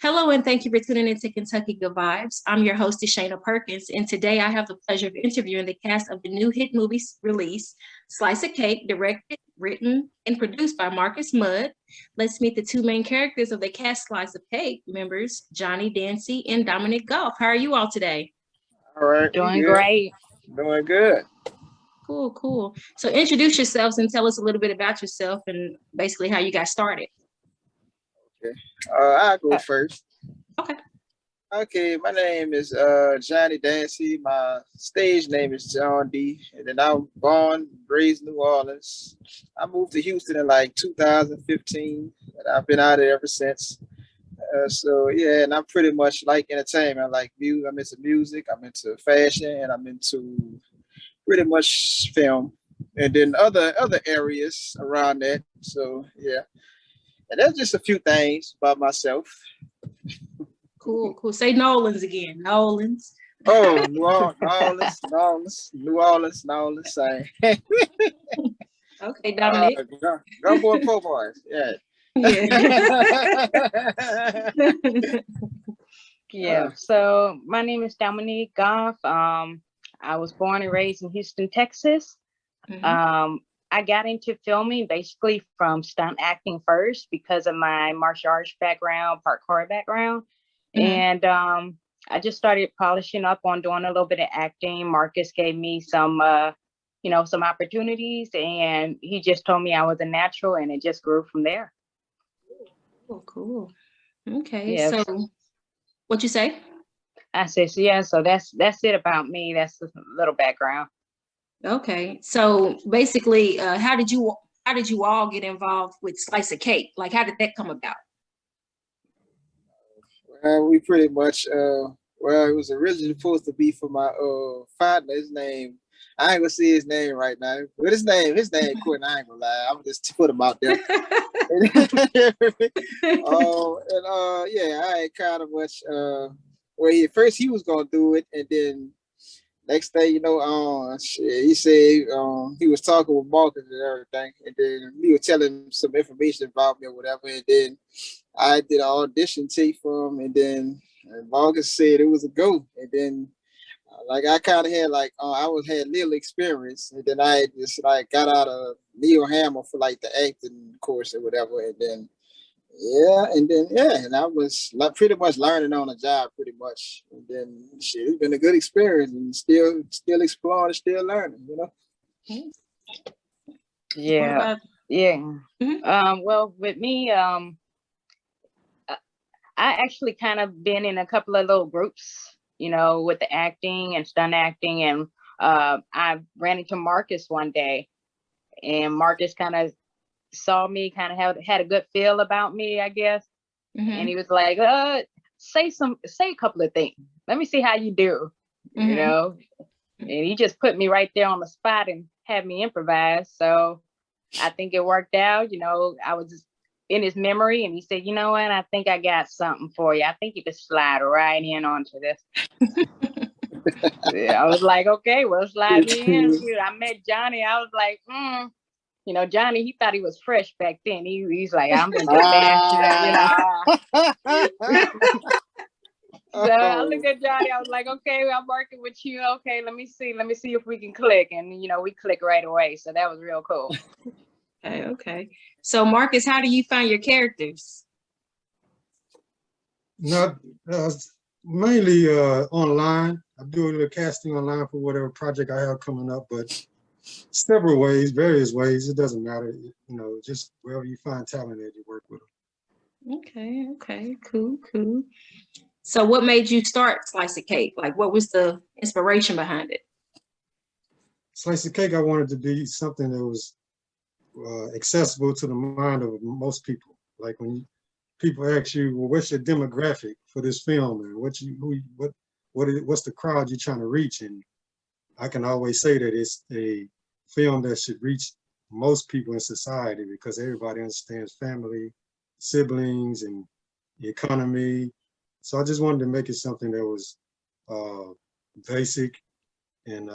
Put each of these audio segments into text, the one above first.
Hello, and thank you for tuning in to Kentucky Good Vibes. I'm your host, Dishayna Perkins, and today I have the pleasure of interviewing the cast of the new hit movie release, Slice of Cake, directed, written, and produced by Marcus Muhd. Let's meet the two main characters of the cast Slice of Cake members, Johnny Dancy and Dominic Goff. How are you all today? All right, Doing great. doing good. Cool, cool. So introduce yourselves and tell us a little bit about yourself and basically how you got started. Okay, I'll go first. Okay. Okay, my name is Johnny Dancy. My stage name is John D. And then I was born, raised in New Orleans. I moved to Houston in like 2015, and I've been out there ever since. So yeah, and I'm pretty much like entertainment. I like music. I'm into music. I'm into fashion, and I'm into pretty much film, and then other areas around that. So yeah, and that's just a few things about myself. Cool, cool. Say Nolans again. Nolans. Oh, New Orleans, same. Okay, Dominic. Gumbo Po Boys, yeah. Yeah. Yeah. So my name is Dominique Goff. I was born and raised in Houston, Texas. I got into filming basically from stunt acting first because of my martial arts background, parkour background. And I just started polishing up on doing a little bit of acting. Marcus gave me some some opportunities, and he just told me I was a natural, and it just grew from there. Cool, cool. Okay, Yeah. so what you say? I said, so yeah, so that's it about me. That's a little background. Okay, so basically, how did you all get involved with Slice of Cake? Like, how did that come about? We pretty much well, it was originally supposed to be for my father. His name, I ain't gonna say his name right now, but his name Quentin. I ain't gonna lie, I'm just put him out there. Yeah, I had kind of much well, he was gonna do it, and then next day, he said he was talking with Marcus and everything, and then he was telling him some information about me or whatever, and then I did an audition tape for him, and then Marcus said it was a go, and then like I kind of had like had little experience, and then I just like got out of Neil Hammer for like the acting course or whatever, and then and I was like pretty much learning on the job pretty much, and then shit, it's been a good experience, and still exploring, still learning, Yeah. Yeah. Well, with me, I actually kind of been in a couple of little groups, with the acting and stunt acting. And I ran into Marcus one day, and Marcus kind of saw me, kind of had a good feel about me, I guess. And he was like, say a couple of things. Let me see how you do, And he just put me right there on the spot and had me improvise. So I think it worked out. I was just in his memory, and he said, you know what, I think I got something for you. I think you could slide right in onto this. I was like, okay, well, slide me in. I met Johnny. I was like, Johnny, he thought he was fresh back then. He's like, I'm gonna get that. So I looked at Johnny. I was like, okay, I'm working with you. Okay, let me see if we can click. And we click right away. So that was real cool. Okay. So Marcus, how do you find your characters? Not mainly online. I do a little casting online for whatever project I have coming up, but several ways, various ways. It doesn't matter, just wherever you find talent at, you work with them. Okay, cool. So what made you start Slice of Cake? Like, what was the inspiration behind it? Slice of Cake, I wanted to be something that was accessible to the mind of most people. Like when people ask you, well, what's your demographic for this film, and what's the crowd you're trying to reach? And I can always say that it's a film that should reach most people in society, because everybody understands family, siblings, and the economy. So I just wanted to make it something that was basic, and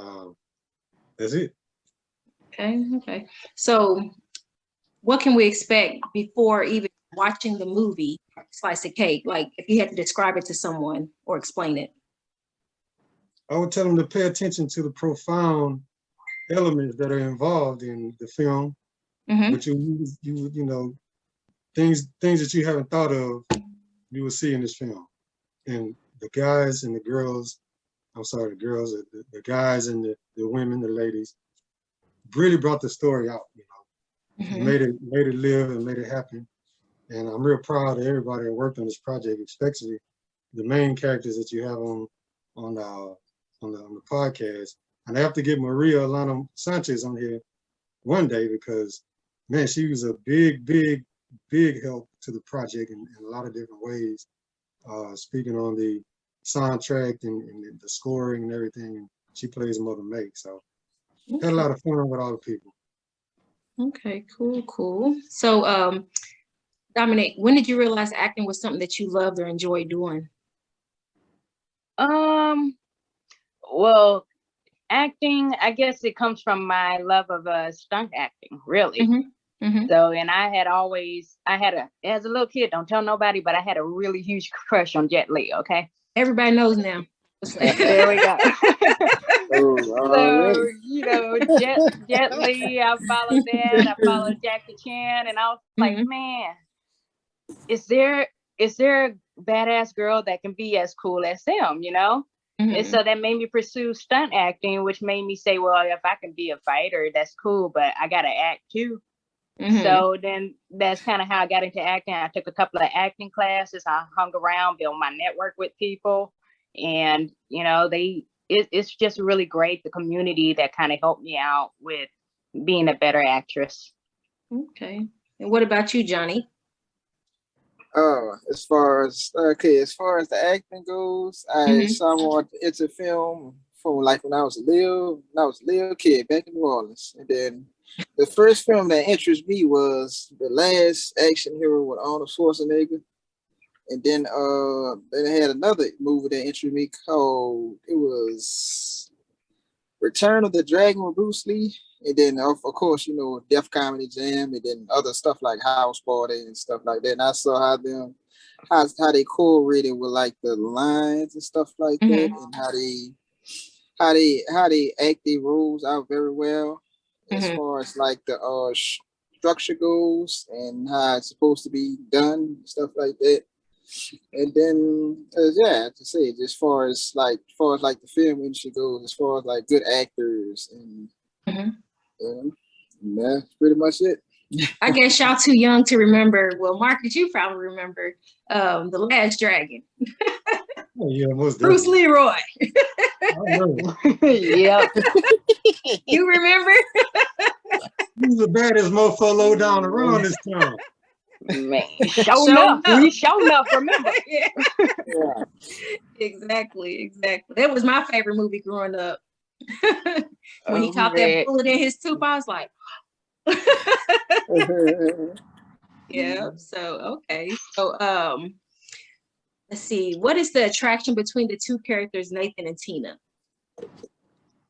that's it. Okay. So what can we expect before even watching the movie? Slice of Cake? Like if you had to describe it to someone or explain it. I would tell them to pay attention to the profound elements that are involved in the film, but you know, things that you haven't thought of, you will see in this film. And the guys and the girls, I'm sorry, the girls, the guys and the women, the ladies, really brought the story out, you know, made it live and made it happen. And I'm real proud of everybody that worked on this project, especially the main characters that you have on the podcast. And I have to get Maria Alana Sanchez on here one day because, man, she was a big help to the project in a lot of different ways. Speaking on the soundtrack and the scoring and everything, and she plays Mother May. So had a lot of fun with all the people. Okay, cool. So, Dominic, when did you realize acting was something that you loved or enjoyed doing? Well, acting, I guess it comes from my love of stunt acting, really. So, and as a little kid, don't tell nobody, but I had a really huge crush on Jet Li, okay? Everybody knows now. There we go. So, you know, Jet Li, I followed that. I followed Jackie Chan, and I was like, man, is there a badass girl that can be as cool as them, you know? And so that made me pursue stunt acting, which made me say, well, if I can be a fighter, that's cool, but I got to act too. So then that's kind of how I got into acting. I took a couple of acting classes. I hung around, built my network with people. And, you know, it's just really great, the community that kind of helped me out with being a better actress. Okay. And what about you, Johnny? As far as the acting goes, I somewhat into film from like when I was a little kid back in New Orleans. And then the first film that interested me was The Last Action Hero with Arnold Schwarzenegger. And then I had another movie that interested me called, it was Return of the Dragon with Bruce Lee. And then of course, you know, Def Comedy Jam, and then other stuff like House Party and stuff like that. And I saw how they correlated with like the lines and stuff like that, and how they act their roles out very well as far as like the structure goes and how it's supposed to be done, stuff like that. And then to say, as far as the film industry goes, as far as like good actors and that's pretty much it. I guess y'all too young to remember. Well, Marcus, you probably remember The Last Dragon. Oh, yeah, most Bruce Leroy. Yeah. You remember? He's the baddest mofo low down the road this time. Man, show enough. We show enough, remember. Yeah. Exactly. That was my favorite movie growing up. When he caught that bullet in his tooth, I was like, yeah. So okay. So let's see. What is the attraction between the two characters, Nathan and Tina?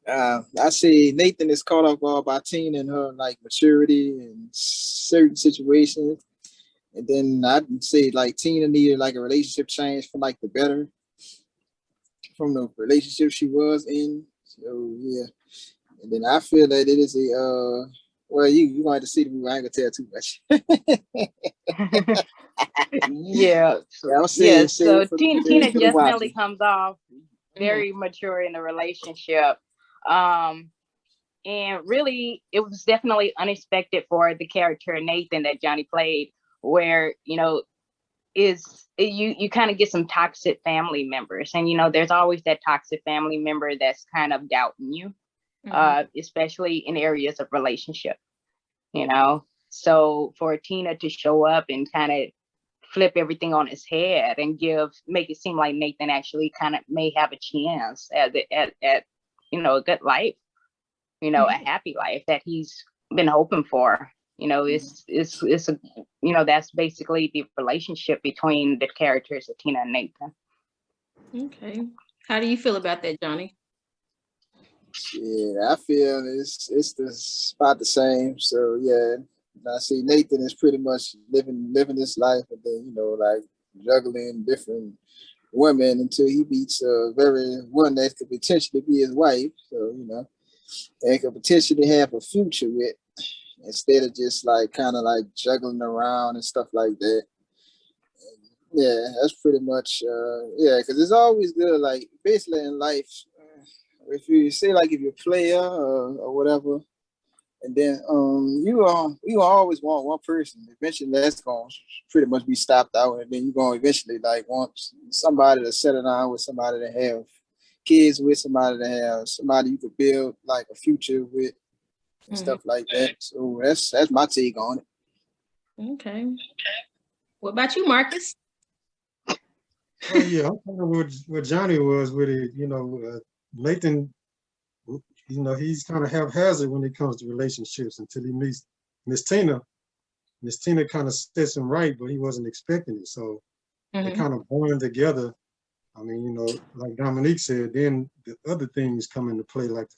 I see Nathan is caught off guard by Tina and her like maturity in certain situations. And then I'd say like Tina needed like a relationship change for like the better from the relationship she was in. So yeah. And then I feel that it is a well, you going to see the movie. I ain't gonna tell too much. Yeah. So Tina definitely comes off very mature in the relationship. And really, it was definitely unexpected for the character Nathan that Johnny played, where, you know, you kind of get some toxic family members. And, you know, there's always that toxic family member that's kind of doubting you, especially in areas of relationship, you know. So for Tina to show up and kind of flip everything on his head and make it seem like Nathan actually kind of may have a chance at you know, a good life, you know, a happy life that he's been hoping for. You know, it's a, you know, that's basically the relationship between the characters of Tina and Nathan. Okay. How do you feel about that, Johnny? Yeah, I feel it's about the same. So yeah, I see Nathan is pretty much living this life, and then, you know, like juggling different women until he meets a very one that could potentially be his wife. So, they could potentially have a future with instead of just like kind of like juggling around and stuff like that. Yeah, that's pretty much yeah, because it's always good. Like basically in life, if you say like if you're a player or whatever, and then you always want one person. Eventually, that's gonna pretty much be stopped out, and then you're gonna eventually like want somebody to settle down with, somebody to have kids with, somebody to have somebody you could build like a future with, and stuff like that. So that's my take on it. Okay. What about you, Marcus? Well, yeah, I'm kind of what Johnny was with it. Nathan, he's kind of haphazard when it comes to relationships until he meets Miss Tina. Miss Tina kind of sets him right, but he wasn't expecting it. So they kind of bond together. I mean, like Dominique said, then the other things come into play, like the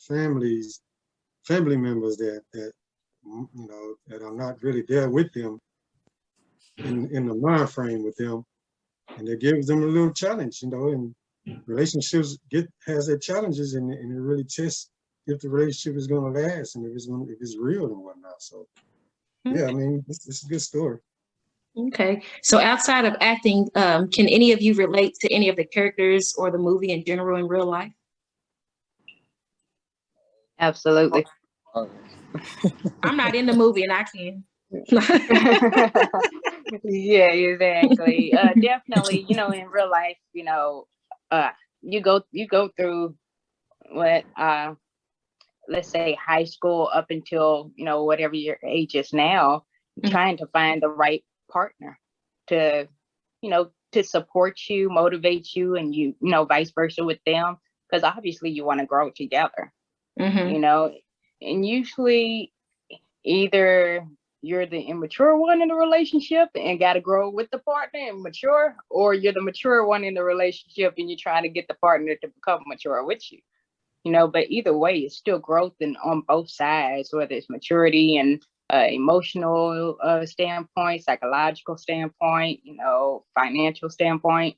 family members that that are not really there with them in the mind frame with them. And it gives them a little challenge, and relationships has their challenges, and it really tests if the relationship is going to last and if it's real and whatnot. So, yeah, I mean, it's a good story. Okay. So outside of acting, can any of you relate to any of the characters or the movie in general in real life? Absolutely. I'm not in the movie and I can. Yeah, exactly. Definitely, in real life, you go through what let's say high school up until whatever your age is now, trying to find the right partner to to support you, motivate you, and vice versa with them, because obviously you want to grow together. And usually either you're the immature one in the relationship and got to grow with the partner and mature, or you're the mature one in the relationship and you're trying to get the partner to become mature with you. But either way, it's still growth on both sides, whether it's maturity and emotional standpoint, psychological standpoint, financial standpoint.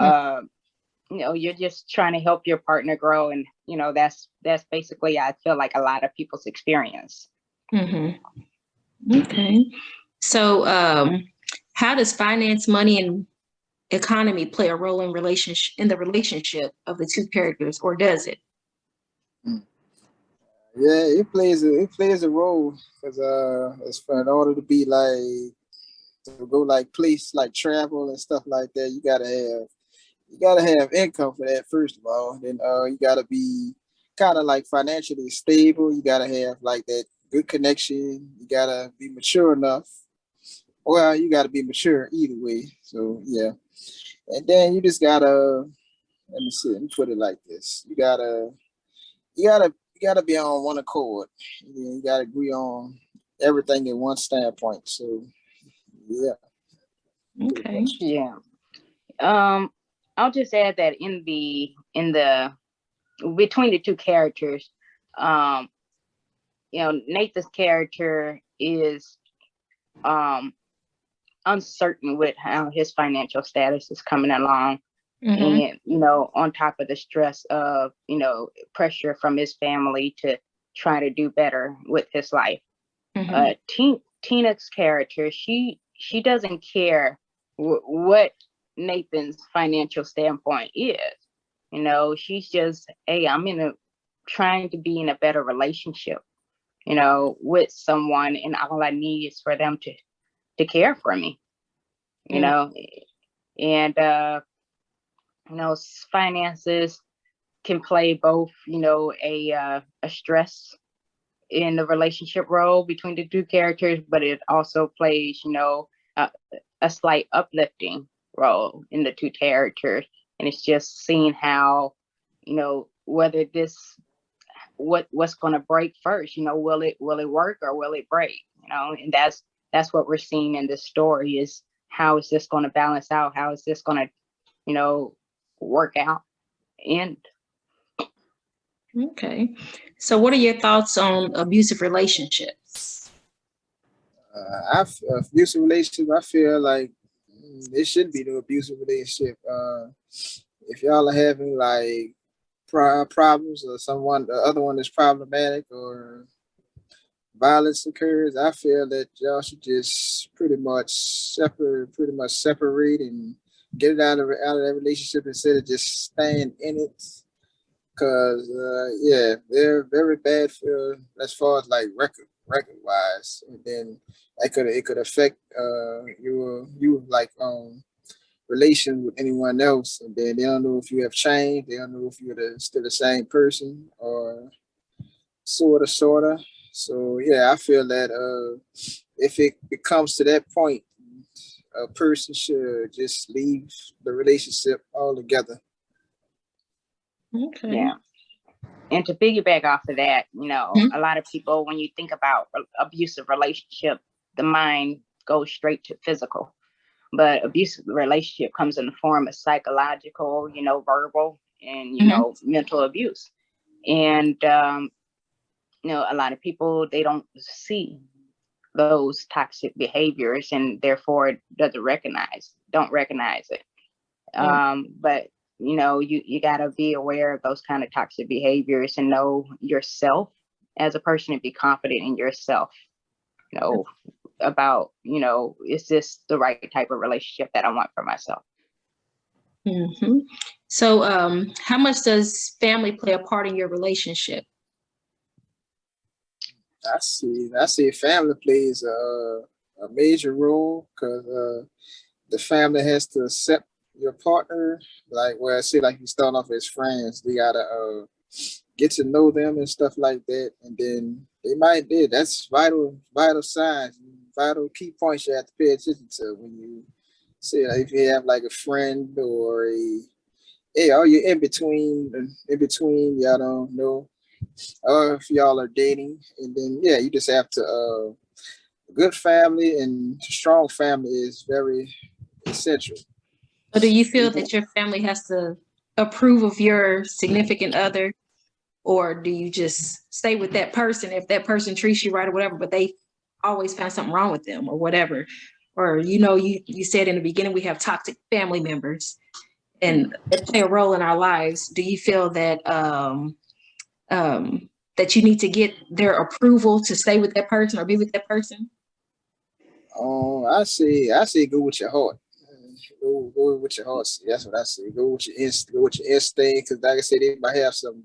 You're just trying to help your partner grow, and that's basically, I feel like, a lot of people's experience. Okay. So how does finance, money, and economy play a role in the relationship of the two characters, or does it? Yeah, it plays a role because it's for in order to be like to go like place like travel and stuff like that, you gotta have income for that first of all. Then you gotta be kind of like financially stable. You gotta have like that good connection. You gotta be mature enough. Well, you gotta be mature either way. So yeah, and then you just gotta let me put it like this. You gotta be on one accord. You gotta agree on everything in one standpoint. So yeah. Okay. Yeah. I'll just add that in the between the two characters, Nathan's character is uncertain with how his financial status is coming along. And on top of the stress of pressure from his family to try to do better with his life. Tina's character, she doesn't care what Nathan's financial standpoint is. She's just, hey, I'm trying to be in a better relationship with someone, and all I need is for them to care for me. And finances can play both, a stress in the relationship role between the two characters, but it also plays, a slight uplifting role in the two characters. And it's just seeing how, whether what's going to break first, will it work or will it break? And that's what we're seeing in this story, is how is this going to balance out? How is this going to, work out? And okay. So what are your thoughts on abusive relationships? Abusive relationships, I feel like it shouldn't be no abusive relationship. If y'all are having like problems, or the other one is problematic, or violence occurs, I feel that y'all should just pretty much separate and get it out of that relationship instead of just staying in it. Cause yeah, they're very bad for as far as like record wise, and then it could affect you like relation with anyone else, and then they don't know if you have changed, they don't know if you're still the same person or sorta. So yeah, I feel that if it comes to that point, a person should just leave the relationship altogether. Okay. Yeah. And to piggyback off of that, a lot of people, when you think about abusive relationship, the mind goes straight to physical. But abusive relationship comes in the form of psychological, verbal, and, mental abuse. And, a lot of people, they don't see those toxic behaviors and therefore don't recognize it. But you got to be aware of those kind of toxic behaviors and know yourself as a person and be confident in yourself, about, is this the right type of relationship that I want for myself? Mm-hmm. So how much does family play a part in your relationship? I see family plays a major role, because the family has to accept your partner. Like, well, I see, like you start off as friends, they gotta get to know them and stuff like that, and then that's vital signs, vital key points you have to pay attention to when you see, like, if you have like a friend or you're in between, y'all don't know, or if y'all are dating, and then you just have to a good family and strong family is very essential. Or do you feel that your family has to approve of your significant other, or do you just stay with that person if that person treats you right or whatever, but they always find something wrong with them or whatever? Or, you said in the beginning, we have toxic family members and they play a role in our lives. Do you feel that that you need to get their approval to stay with that person or be with that person? I say go with your heart. Go with your heart. That's what I say. Go with your instinct. Because like I said, they might have some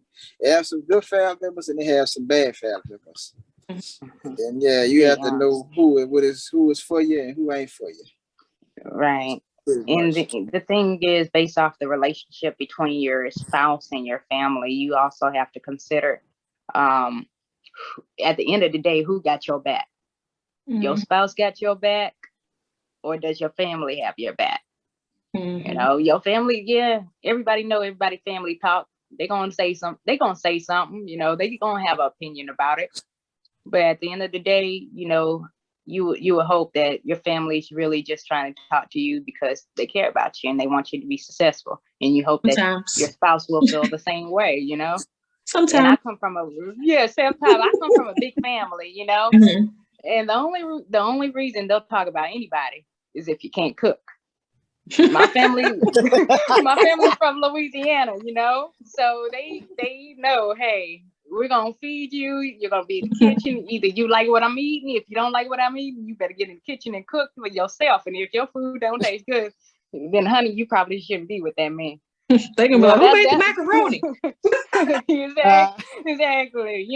good family members and they have some bad family members. And you have to know who is for you and who ain't for you. Right. And the thing is, based off the relationship between your spouse and your family, you also have to consider, at the end of the day, who got your back? Mm-hmm. Your spouse got your back, or does your family have your back? Mm-hmm. Your family, everybody know everybody family talk. They're gonna say something. They gonna have an opinion about it. But at the end of the day, you would hope that your family's really just trying to talk to you because they care about you and they want you to be successful. And you hope that your spouse will feel the same way, Sometimes. And I come from I come from a big family, Mm-hmm. And the only reason they'll talk about anybody is if you can't cook. My family's from Louisiana, so they know, hey, we're gonna feed you. You're gonna be in the kitchen. Either you like what I'm eating. If you don't like what I'm eating, you better get in the kitchen and cook for yourself. And if your food don't taste good, then honey, you probably shouldn't be with that man. They gonna be like, who made the macaroni? Exactly.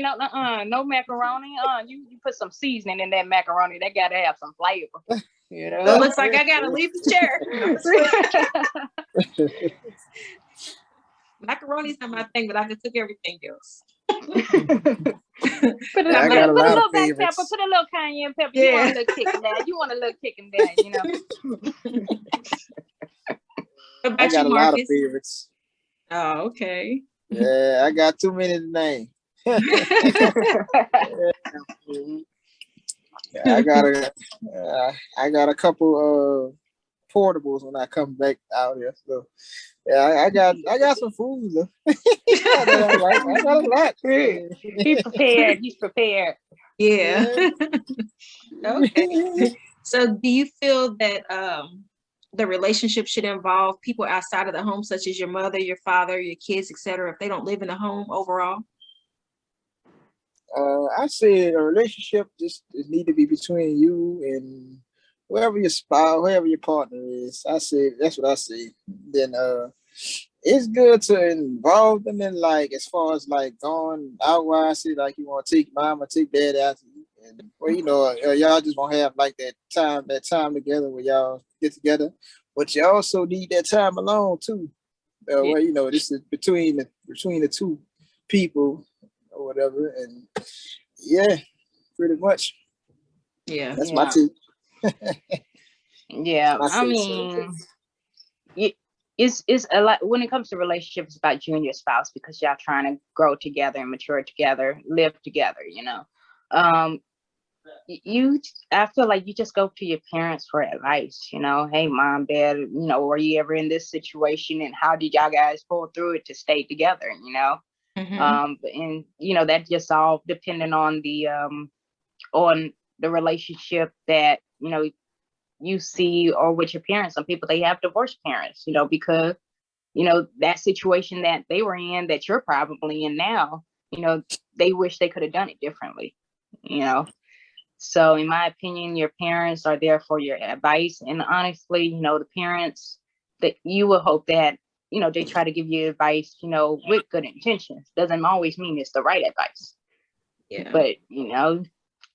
No macaroni. You put some seasoning in that macaroni. That gotta have some flavor. It looks like I gotta leave the chair. Macaroni's not my thing, but I can cook everything else. Put a little black pepper, put a little cayenne pepper. Yeah. You want a little kick in there, I got a lot of favorites. Oh, okay. Yeah, I got too many to name. I got a couple portables when I come back out here. So I got some food though. I got a lot. He's prepared. He's prepared. Yeah. Okay. So do you feel that the relationship should involve people outside of the home, such as your mother, your father, your kids, etc., if they don't live in the home overall? I said a relationship just it need to be between you and whoever your spouse, whoever your partner is. I said that's what I say. Then it's good to involve them in like as far as like going out where I see like you want to take mom or take dad out, and well, you know, y'all just want to have like that time together where y'all get together, but you also need that time alone too. Well, you know, this is between the two people or whatever, and yeah, pretty much. Yeah. That's my take. Yeah, I I say so. mean, it's a lot when it comes to relationships about you and your spouse because y'all trying to grow together and mature together, live together, you know. I feel like you just go to your parents for advice, you know. Hey, mom, dad, you know, were you ever in this situation and how did y'all guys pull through it to stay together, you know? And you know, that just all depending on the relationship that, you know, you see or with your parents. Some people, they have divorced parents, you know, because, you know, that situation that they were in that you're probably in now, you know, they wish they could have done it differently, you know. So in my opinion, your parents are there for your advice. And honestly, you know, the parents that you will hope that, you know, they try to give you advice, you know, with good intentions. Doesn't always mean it's the right advice. Yeah. But, you know,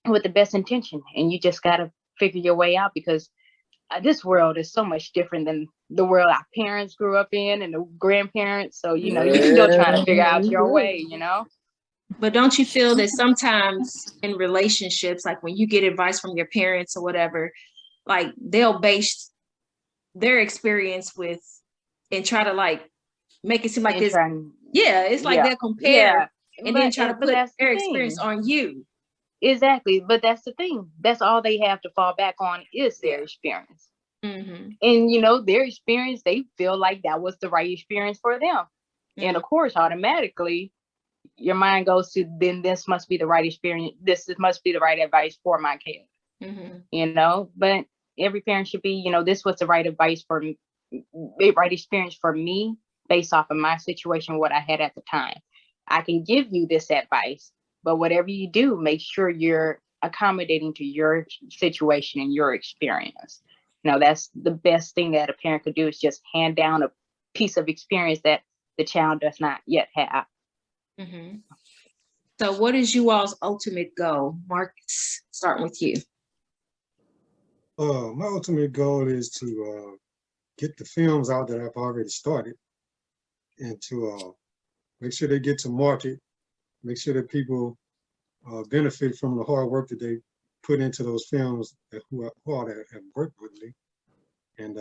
with the best intention. And you just got to figure your way out because this world is so much different than the world our parents grew up in and the grandparents. So, you know, you're still trying to figure out your way, you know? But don't you feel that sometimes in relationships, like when you get advice from your parents or whatever, like they'll base their experience with and try to like make it seem like this. Yeah, it's like they'll compare and then try to put their experience on you. Exactly. But that's the thing. That's all they have to fall back on is their experience. And, you know, their experience, they feel like that was the right experience for them. And of course, automatically, your mind goes to, then this must be the right experience. This must be the right advice for my kid, you know, but every parent should be, you know, this was the right advice for me, the right experience for me based off of my situation, what I had at the time. I can give you this advice, but whatever you do, make sure you're accommodating to your situation and your experience. You know, that's the best thing that a parent could do is just hand down a piece of experience that the child does not yet have. So what is you all's ultimate goal? Marcus, starting with you. My ultimate goal is to get the films out that I've already started and to make sure they get to market, make sure that people benefit from the hard work that they put into those films who all that have worked with me. And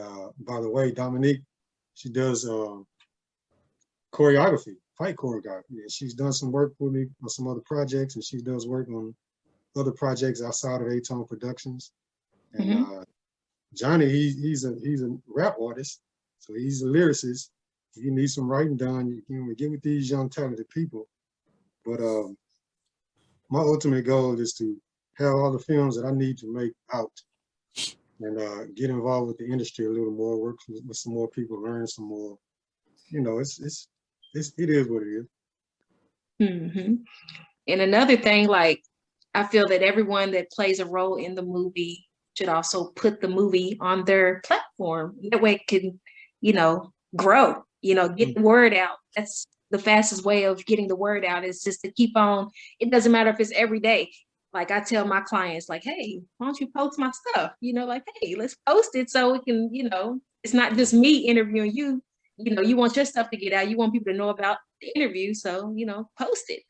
by the way, Dominique, she does choreography, fight choreography. And she's done some work with me on some other projects, and she does work on other projects outside of A-Tone Productions. And Johnny, he's a rap artist, so he's a lyricist. If you need some writing done, you can get with these young talented people. But my ultimate goal is to have all the films that I need to make out and get involved with the industry a little more, work with some more people, learn some more. You know, it is what it is. And another thing, like, I feel that everyone that plays a role in the movie should also put the movie on their platform. That way it can, you know, grow, you know, get the word out. That's the fastest way of getting the word out is just to keep on. It doesn't matter if it's every day. Like I tell my clients, like, hey, why don't you post my stuff? You know, like, hey, let's post it so we can, you know, it's not just me interviewing you. You know, you want your stuff to get out. You want people to know about the interview. So, you know, post it.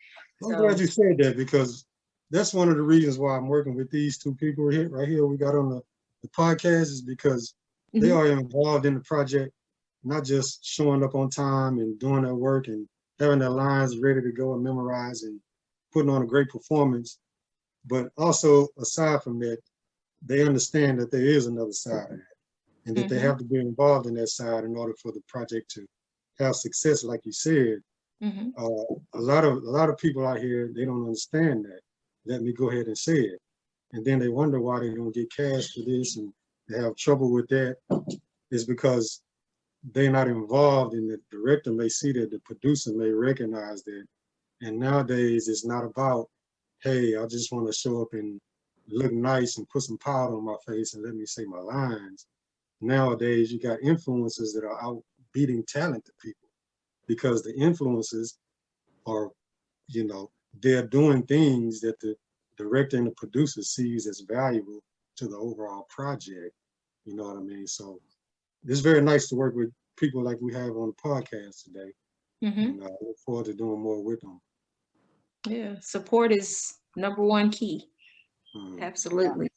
I'm glad you said that because that's one of the reasons why I'm working with these two people here, right here we got on the podcast is because they are involved in the project, not just showing up on time and doing their work and having their lines ready to go and memorize and putting on a great performance. But also, aside from that, they understand that there is another side of that and that they have to be involved in that side in order for the project to have success, like you said. A lot of people out here, they don't understand that. Let me go ahead and say it. And then they wonder why they don't get cash for this and they have trouble with that. is because they're not involved, and the director may see that, the producer may recognize that. And nowadays it's not about, hey, I just want to show up and look nice and put some powder on my face and let me say my lines. Nowadays you got influencers that are out beating talented people because the influencers are, you know, they're doing things that the director and the producer sees as valuable to the overall project. You know what I mean? So it's very nice to work with people like we have on the podcast today. And I look forward to doing more with them. Yeah, support is number one key. Absolutely.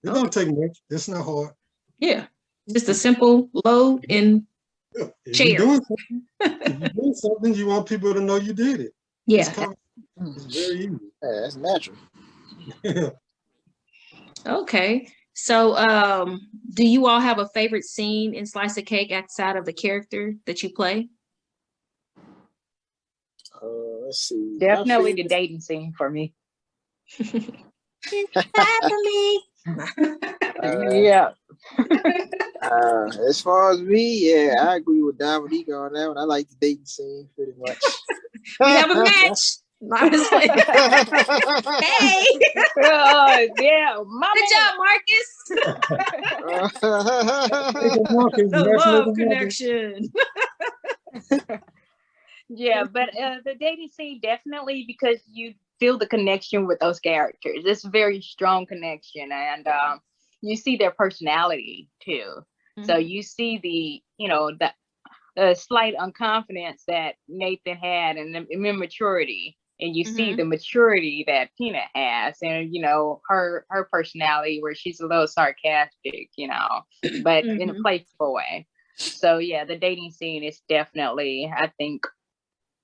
It don't take much. It's not hard. Yeah, just a simple load and if you're doing something, you want people to know you did it. Yeah, it's very easy. Yeah, that's natural. Okay. So do you all have a favorite scene in Slice of Cake outside of the character that you play? Let's see. Definitely the dating scene for me. Yeah. As far as me, yeah, I agree with Dominique on that one. I like the dating scene pretty much. We have a match. Honestly. Hey. Yeah. Good job, Marcus. The love connection. Yeah, but the dating scene definitely, because you feel the connection with those characters. It's a very strong connection, and you see their personality too. So you see the, you know, the slight unconfidence that Nathan had and the immaturity, and you see the maturity that Tina has, and you know her personality where she's a little sarcastic, you know, but in a playful way. So yeah, the dating scene is definitely, I think,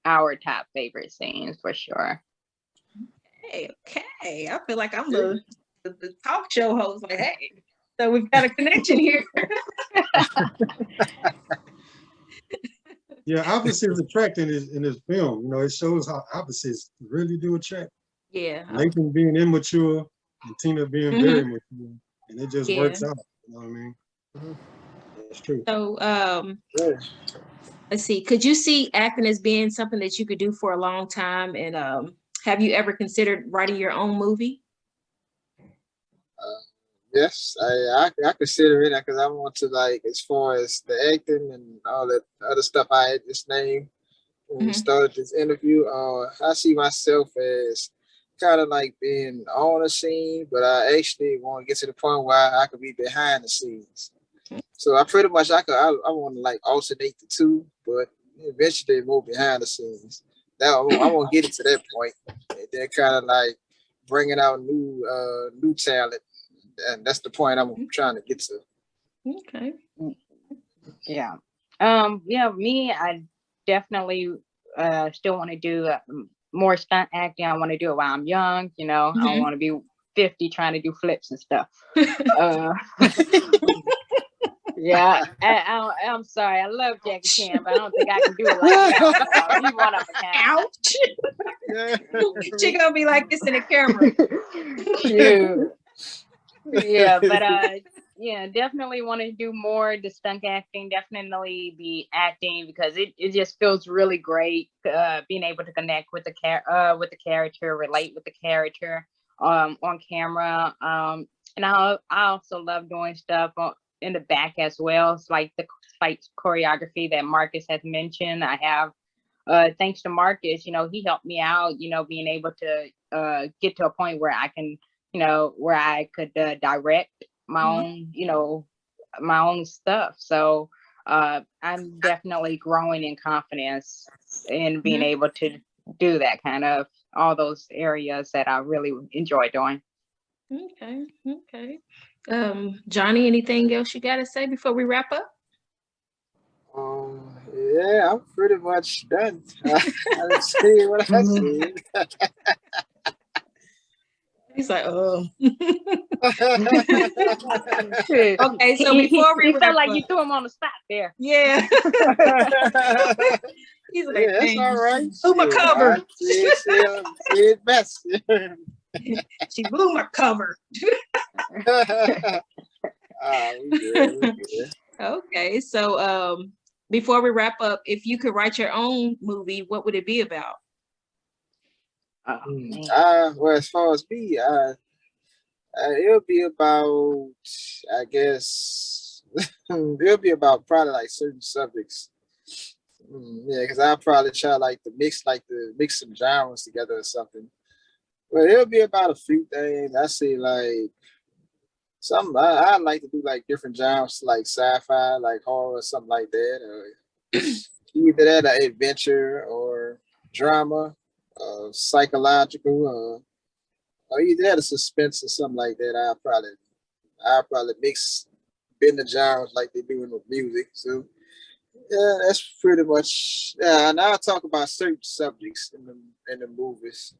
our top favorite scenes for sure. Okay. I feel like I'm the talk show host. Like, hey, so we've got a connection here. Yeah, opposites attract in this film. You know, it shows how opposites really do attract. Yeah. Nathan being immature and Tina being very mature, and it just works out. You know what I mean? That's true. So let's see. Could you see acting as being something that you could do for a long time? And have you ever considered writing your own movie? Yes, I consider it because I want to, like, as far as the acting and all that other stuff I had just named when we started this interview. I see myself as kind of like being on a scene, but I actually want to get to the point where I could be behind the scenes. So I pretty much I want to like alternate the two, but eventually move behind the scenes. Now I want to get it to that point, and then kind of like bringing out new talent, and that's the point I'm trying to get to. Okay. Yeah. Yeah. Me, I definitely still want to do more stunt acting. I want to do it while I'm young. You know, I don't want to be 50 trying to do flips and stuff. Yeah, I'm sorry. I love Jackie Chan, but I don't think I can do it like that. So he's one of a kind. Ouch! She gonna be like this in the camera. Yeah, but yeah, definitely want to do more the stunt acting. Definitely the acting, because it just feels really great being able to connect with the character, relate with the character on camera. And I also love doing stuff in the back as well. It's like the fight choreography that Marcus has mentioned. I have, thanks to Marcus, you know, he helped me out, you know, being able to get to a point where I can, you know, where I could direct my own, you know, my own stuff. So I'm definitely growing in confidence in being able to do that kind of, all those areas that I really enjoy doing. Okay. Johnny, anything else you got to say before we wrap up? Yeah, I'm pretty much done. I see what I see. He's like, oh. Okay, so before we felt like you threw him on the spot there. Yeah. He's like, yeah, that's all right. Blew my cover. See it best. She blew my cover. We good. Okay, so before we wrap up, if you could write your own movie, what would it be about? Oh, man. Well, as far as me, it'll be about, I guess, it'll be about probably like certain subjects. Yeah, because I probably try like to mix some genres together or something. But it'll be about a few things. I see like some. I like to do like different genres, like sci-fi, like horror, or something like that. Or either that, or adventure, or drama, psychological, or either that, or suspense, or something like that. I'll probably mix in the genres like they do in the music. So yeah, that's pretty much. Yeah, and I'll talk about certain subjects in the movies.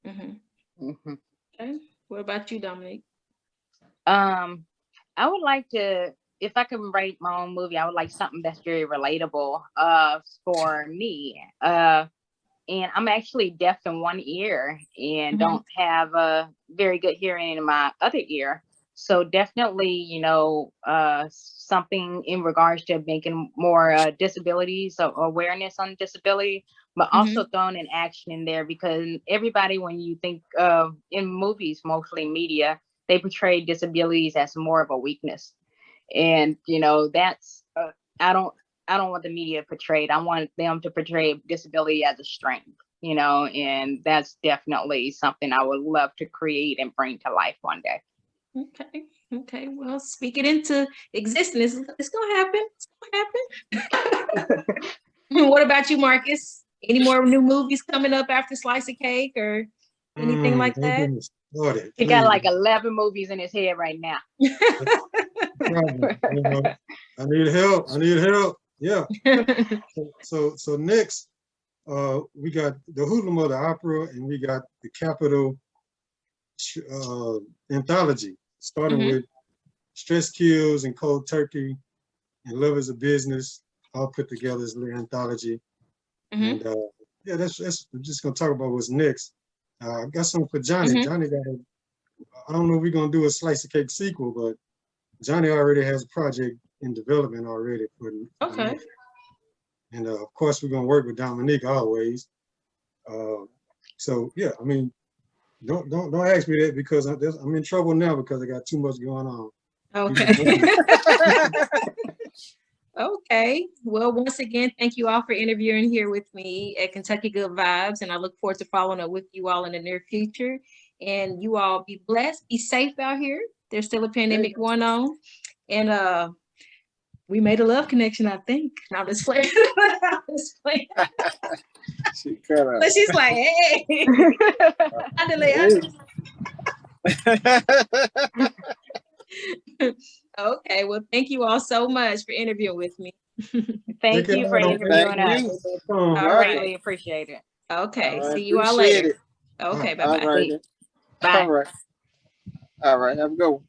Mhm. Mhm. Okay. What about you, Dominic? I would like to, if I could write my own movie, I would like something that's very relatable for me. And I'm actually deaf in one ear and don't have a very good hearing in my other ear. So definitely, something in regards to making more disabilities or awareness on disability, but also throwing an action in there, because everybody, when you think of in movies, mostly media, they portray disabilities as more of a weakness. And, that's, I don't want the media portrayed. I want them to portray disability as a strength, and that's definitely something I would love to create and bring to life one day. Okay. Okay. Well, speak it into existence. It's gonna happen. It's gonna happen. What about you, Marcus? Any more new movies coming up after Slice of Cake or anything like Don't that? get me started, He got please. like 11 movies in his head right now. Problem, I need help. I need help. Yeah. So next, we got the Hoodlum of the Opera, and we got the Capital anthology, starting with Stress Kills and Cold Turkey and Love is a Business, all put together as a little anthology. And yeah, that's we're just gonna talk about what's next. I got something for Johnny. Johnny got a, I don't know if we're gonna do a Slice of Cake sequel, but Johnny already has a project in development already for Okay. And of course, we're gonna work with Dominique always. So yeah, I mean, don't ask me that, because I'm in trouble now because I got too much going on. Okay. Okay. Well, once again, thank you all for interviewing here with me at Kentucky Good Vibes, and I look forward to following up with you all in the near future. And you all be blessed, be safe out here. There's still a pandemic going on, and we made a love connection, I think. Now this playing. She cut out. But she's like, hey. Okay, well, thank you all so much for interviewing with me. Thank you for interviewing Thank us. you. I greatly appreciate it. Okay, I see you all appreciate later. it. Okay, All bye-bye. right. Bye. All right. All right. Have a good one.